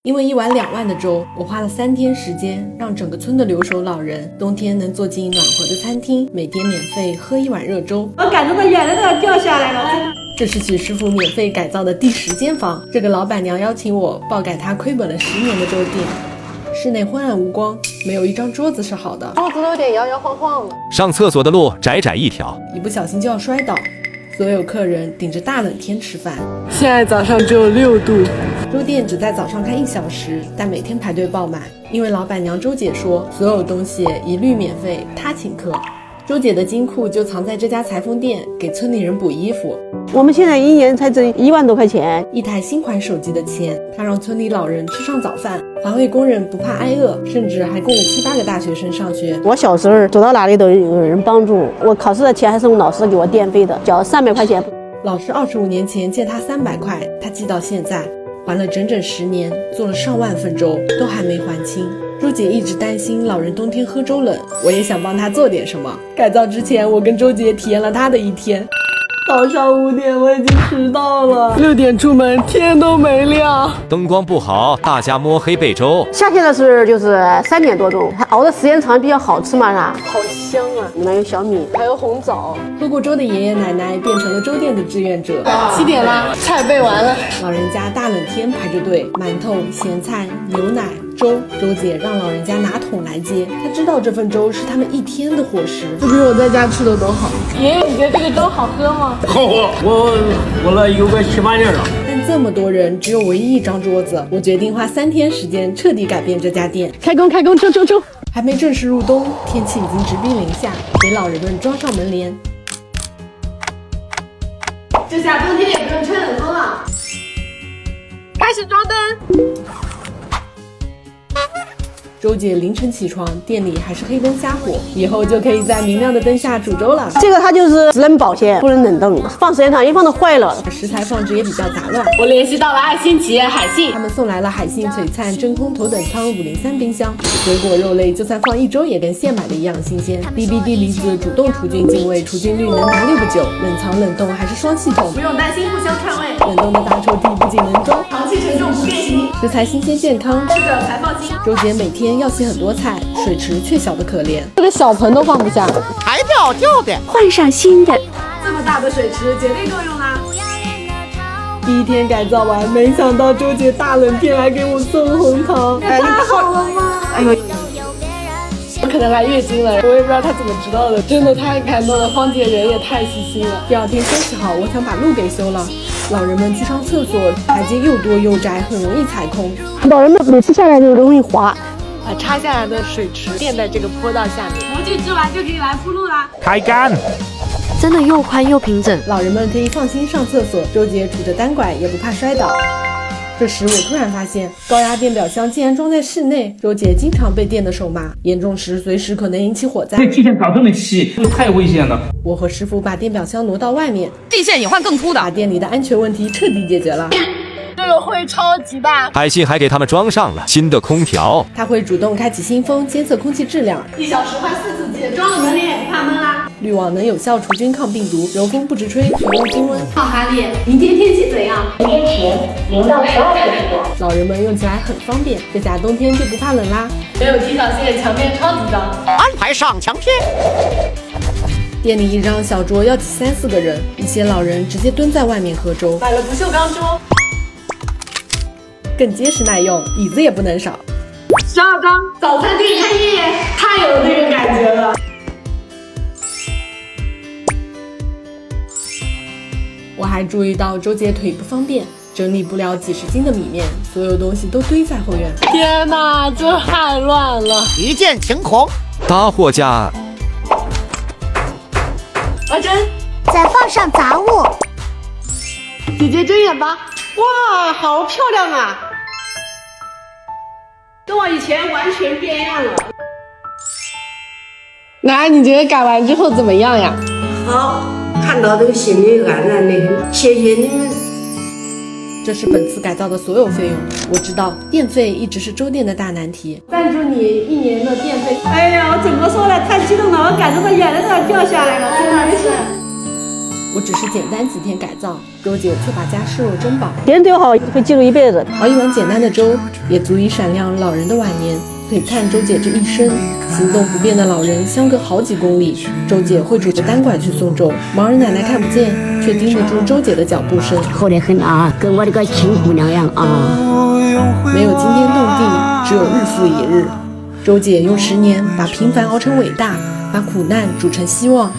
因为1碗2万的粥，我花了3天时间，让整个村的留守老人冬天能坐进暖和的餐厅，每天免费喝1碗热粥。我感动的眼泪都要掉下来了。这是许师傅免费改造的第10间房，这个老板娘邀请我爆改她亏本了10年的粥店。室内昏暗无光，没有一张桌子是好的，桌子都有点摇摇晃晃了。上厕所的路窄窄一条，一不小心就要摔倒。所有客人顶着大冷天吃饭，现在早上只有6度。粥店只在早上开1小时，但每天排队爆满，因为老板娘周姐说，所有东西一律免费，她请客。周姐的金库就藏在这家裁缝店，给村里人补衣服。我们现在1年才挣1万多块钱，一台新款手机的钱，她让村里老人吃上早饭，环卫工人不怕挨饿，甚至还供了7、8个大学生上学。我小时候走到哪里都有人帮助我，考试的钱还是我老师给我电费的，缴300块钱。老师25年前借他300块，他记到现在，还了整整10年，做了上万份粥，都还没还清。周姐一直担心老人冬天喝粥冷，我也想帮她做点什么。改造之前，我跟周姐体验了她的一天。早上5点我已经迟到了，6点出门，天都没亮，灯光不好，大家摸黑备粥。夏天的时候就是3点多钟，它熬的时间长比较好吃嘛，是吧？好香啊！里面有小米，还有红枣。喝过粥的爷爷奶奶变成了粥店的志愿者。7点啦，菜备完了。老人家大冷天排着队，馒头、咸菜、牛奶、粥。周姐让老人家拿桶来接，她知道这份粥是他们1天的伙食，这比我在家吃的都好。爷爷，你觉得这个粥好喝吗？好喝，我了有个7、8年了。但这么多人，只有唯一1张桌子，我决定花3天时间彻底改变这家店。开工，抽！还没正式入冬，天气已经直逼零下，给老人们装上门帘。这下冬天也不用吹冷风了。开始装灯。周姐凌晨起床，店里还是黑灯瞎火，以后就可以在明亮的灯下煮粥了。这个它就是只能保鲜，不能冷冻，放时间长一放都坏了。食材放置也比较杂乱。我联系到了爱心企业海信，他们送来了海信璀璨真空头等舱503冰箱，水果肉类就算放1周也跟现买的一样新鲜。BBD 离子主动除菌净味，除菌率能达6个9，冷藏冷冻还是双系统，不用担心互相串味。冷冻的大抽屉不仅能装，长期承重不变形，食材新鲜健康，吃着才放心。周姐每天要洗很多菜，水池却小得可怜，这个小盆都放不下，还掉的，换上新的。这么大的水池绝对够用啦。第1天改造完，没想到周姐大冷天来给我送红糖，太好了吗？哎呦，我可能来月经了，我也不知道他怎么知道的，真的太感动了，芳姐人也太细心了。第2天30号，我想把路给修了，老人们去上厕所，台阶又多又窄，很容易踩空。老人们每次下来就容易滑。把插下来的水池垫在这个坡道下面，模具织完就可以来铺路啦。开干，真的又宽又平整，老人们可以放心上厕所。周姐拄着单拐也不怕摔倒。这时我突然发现，高压电表箱竟然装在室内。周姐经常被电的手麻，严重时随时可能引起火灾。这地线搞这么细，这太危险了。我和师傅把电表箱挪到外面，地线也换更粗的，把店里的安全问题彻底解决了。这个会超级大。海信还给他们装上了新的空调，它会主动开启新风，监测空气质量。1小时换4次机，装了门帘也不怕闷啦。滤网能有效除菌抗病毒，柔风不直吹，全屋均温。好哈利，明天天气怎样？明天晴，0到12摄氏度。老人们用起来很方便，这下冬天就不怕冷啦。没有踢脚线，墙面超级脏。安排上墙片。店里1张小桌要挤3、4个人，一些老人直接蹲在外面喝粥。买了不锈钢桌，更结实耐用，椅子也不能少。12张，早餐店开业，太有那个感觉了。我还注意到周姐腿不方便，整理不了几十斤的米面，所有东西都堆在后院。天哪，这太乱了！一见惊恐，大货架。阿珍，再放上杂物。姐姐睁眼吧。哇，好漂亮啊！跟我以前完全变样了。来，你觉得改完之后怎么样呀？好，看到这个心里安然的很，谢谢你们。这是本次改造的所有费用。我知道电费一直是粥店的大难题，赞助你1年的电费。哎呀，我怎么说呢？太激动了，我感动的眼泪都要掉下来了，真的是。我只是简单几天改造，周姐却把家视若珍宝。别人对我好会记住一辈子。熬一碗简单的粥，也足以闪亮老人的晚年，璀璨周姐这一生。行动不便的老人相隔好几公里，周姐会拄着单拐去送粥，盲人奶奶看不见，却盯得住周姐的脚步声。可怜很啊，跟我这个亲姑娘一样啊。没有惊天动地，只有日复一日。周姐用10年把平凡熬成伟大，把苦难煮成希望。